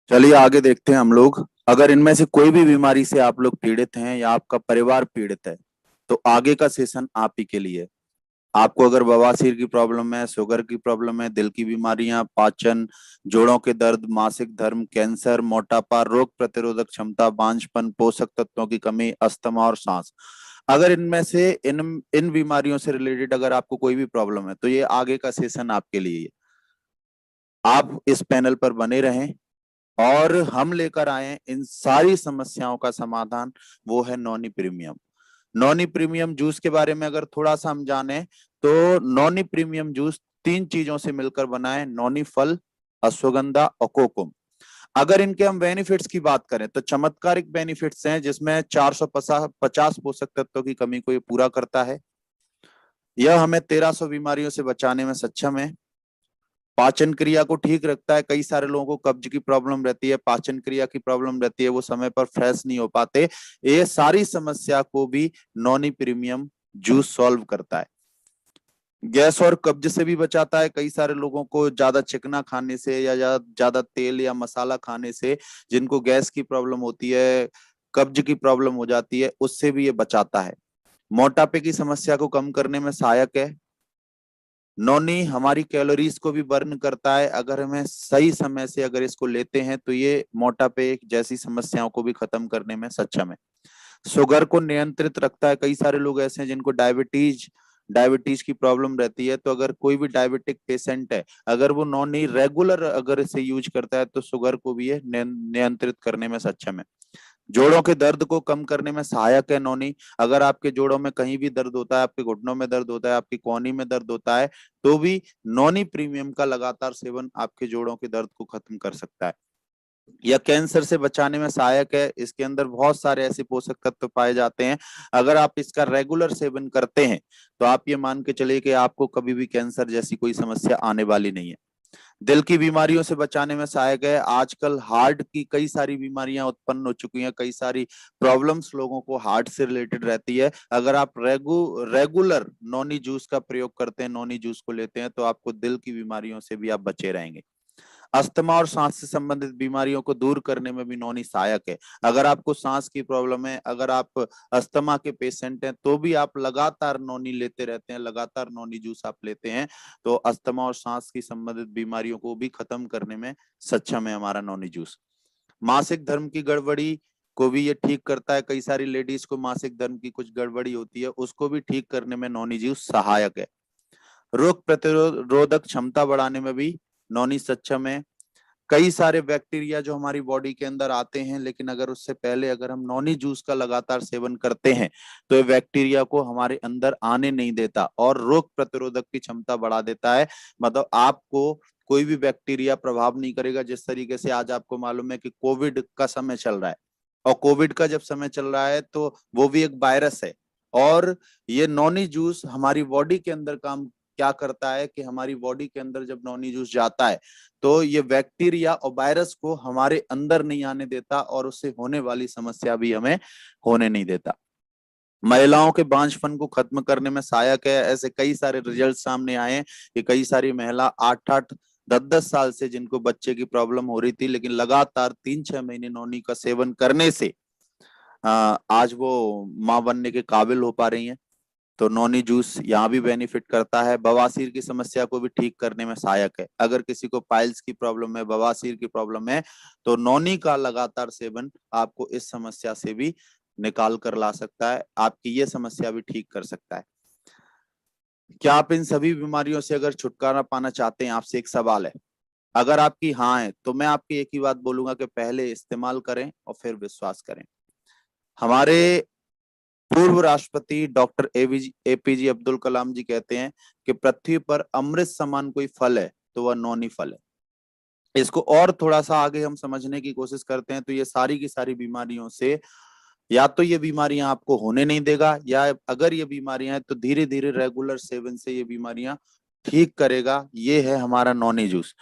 चलिए आगे देखते हैं हम लोग। अगर इनमें से कोई भी बीमारी से आप लोग पीड़ित हैं या आपका परिवार पीड़ित है तो आगे का सेशन आप ही के लिए। आपको अगर बवासीर की प्रॉब्लम है, शुगर की प्रॉब्लम है, दिल की बीमारियां, पाचन, जोड़ों के दर्द, मासिक धर्म, कैंसर, मोटापा, रोग प्रतिरोधक क्षमता, बांझपन, पोषक तत्वों की कमी, अस्थमा और सांस, अगर इनमें से इन इन बीमारियों से रिलेटेड अगर आपको कोई भी प्रॉब्लम है तो ये आगे का सेशन आपके लिए है। आप इस पैनल पर बने रहें और हम लेकर आए इन सारी समस्याओं का समाधान। वो है Noni premium. Noni premium juice के बारे में अगर थोड़ा सा हम जाने तो नॉनी प्रीमियम जूस तीन चीजों से मिलकर बना है: नॉनी फल, अश्वगंधा और कोकुम। अगर इनके हम बेनिफिट्स की बात करें तो चमत्कारिक बेनिफिट्स हैं, जिसमें 450 पोषक तत्वों की कमी को ये पूरा करता है। यह हमें 1300 बीमारियों से बचाने में सक्षम है। पाचन क्रिया को ठीक रखता है। कई सारे लोगों को कब्ज की प्रॉब्लम रहती है, पाचन क्रिया की प्रॉब्लम रहती है, वो समय पर फ्रेश नहीं हो पाते। ये सारी समस्या को भी नॉनी प्रीमियम जूस सॉल्व करता है। गैस और कब्ज से भी बचाता है। कई सारे लोगों को ज्यादा चिकना खाने से या ज्यादा तेल या मसाला खाने से जिनको गैस की प्रॉब्लम होती है, कब्ज की प्रॉब्लम हो जाती है, उससे भी ये बचाता है। मोटापे की समस्या को कम करने में सहायक है। नॉनी हमारी कैलोरीज को भी बर्न करता है। अगर हमें सही समय से अगर इसको लेते हैं तो ये मोटापे जैसी समस्याओं को भी खत्म करने में सक्षम है। शुगर को नियंत्रित रखता है। कई सारे लोग ऐसे हैं जिनको डायबिटीज डायबिटीज की प्रॉब्लम रहती है, तो अगर कोई भी डायबिटिक पेशेंट है, अगर वो नॉनी रेगुलर अगर इसे यूज करता है तो शुगर को भी ये नियंत्रित करने में सक्षम है। जोड़ों के दर्द को कम करने में सहायक है नौनी। अगर आपके जोड़ों में कहीं भी दर्द होता है, आपके घुटनों में दर्द होता है, आपकी कोहनी में दर्द होता है, तो भी नौनी प्रीमियम का लगातार सेवन आपके जोड़ों के दर्द को खत्म कर सकता है। यह कैंसर से बचाने में सहायक है। इसके अंदर बहुत सारे ऐसे पोषक तत्व पाए जाते हैं, अगर आप इसका रेगुलर सेवन करते हैं तो आप ये मान के चलिए कि आपको कभी भी कैंसर जैसी कोई समस्या आने वाली नहीं है। दिल की बीमारियों से बचाने में सहायक है। आजकल हार्ट की कई सारी बीमारियां उत्पन्न हो चुकी हैं, कई सारी प्रॉब्लम्स लोगों को हार्ट से रिलेटेड रहती है। अगर आप रेगुलर नॉनी जूस का प्रयोग करते हैं, नॉनी जूस को लेते हैं, तो आपको दिल की बीमारियों से भी आप बचे रहेंगे। अस्थमा और सांस से संबंधित बीमारियों को दूर करने में भी नौनी सहायक है। अगर आपको सांस की प्रॉब्लम है, अगर आप अस्थमा के पेशेंट हैं, तो भी आप लगातार नौनी लेते रहते हैं, लगातार नौनी जूस आप लेते हैं, तो अस्थमा और सांस की संबंधित बीमारियों को भी खत्म करने में सक्षम है हमारा नौनी जूस। मासिक धर्म की गड़बड़ी को भी ये ठीक करता है। कई सारी लेडीज को मासिक धर्म की कुछ गड़बड़ी होती है, उसको भी ठीक करने में नौनी जूस सहायक है। रोग प्रतिरोधक क्षमता बढ़ाने में भी नौनी सक्षम है। कई सारे बैक्टीरिया जो हमारी बॉडी के अंदर आते हैं, लेकिन अगर उससे पहले अगर हम नॉनी जूस का लगातार सेवन करते हैं तो ये बैक्टीरिया को हमारे अंदर आने नहीं देता और रोग प्रतिरोधक की क्षमता बढ़ा देता है। मतलब आपको कोई भी बैक्टीरिया प्रभाव नहीं करेगा। जिस तरीके से आज आपको मालूम है कि कोविड का समय चल रहा है, और कोविड का जब समय चल रहा है तो वो भी एक वायरस है, और ये नॉनी जूस हमारी बॉडी के अंदर काम क्या करता है कि हमारी बॉडी के अंदर जब नॉनी जूस जाता है तो ये बैक्टीरिया और वायरस को हमारे अंदर नहीं आने देता और उससे होने वाली समस्या भी हमें होने नहीं देता। महिलाओं के बांझपन को खत्म करने में सहायक है। ऐसे कई सारे रिजल्ट सामने आए हैं कि कई सारी महिला 8-8 10-10 साल से जिनको बच्चे की प्रॉब्लम हो रही थी, लेकिन लगातार 3-6 महीने नौनी का सेवन करने से आज वो माँ बनने के काबिल हो पा रही हैं। तो नॉनी जूस यहाँ भी बेनिफिट करता है। बवासीर की समस्या को भी ठीक करने में सहायक है। अगर किसी को पाइल्स की प्रॉब्लम है, बवासीर की प्रॉब्लम है, तो नॉनी का लगातार सेवन आपको इस समस्या से भी निकाल कर ला सकता है, आपकी ये समस्या भी ठीक कर सकता है। क्या आप इन सभी बीमारियों से अगर छुटकारा पाना चाहते हैं? आपसे एक सवाल है। अगर आपकी हाँ है तो मैं आपकी एक ही बात बोलूंगा कि पहले इस्तेमाल करें और फिर विश्वास करें। हमारे पूर्व राष्ट्रपति डॉक्टर एपीजे अब्दुल कलाम जी कहते हैं कि पृथ्वी पर अमृत समान कोई फल है तो वह नौनी फल है। इसको और थोड़ा सा आगे हम समझने की कोशिश करते हैं तो ये सारी की सारी बीमारियों से, या तो ये बीमारियां आपको होने नहीं देगा, या अगर ये बीमारियां हैं तो धीरे धीरे रेगुलर सेवन से ये बीमारियां ठीक करेगा। ये है हमारा नॉनी जूस।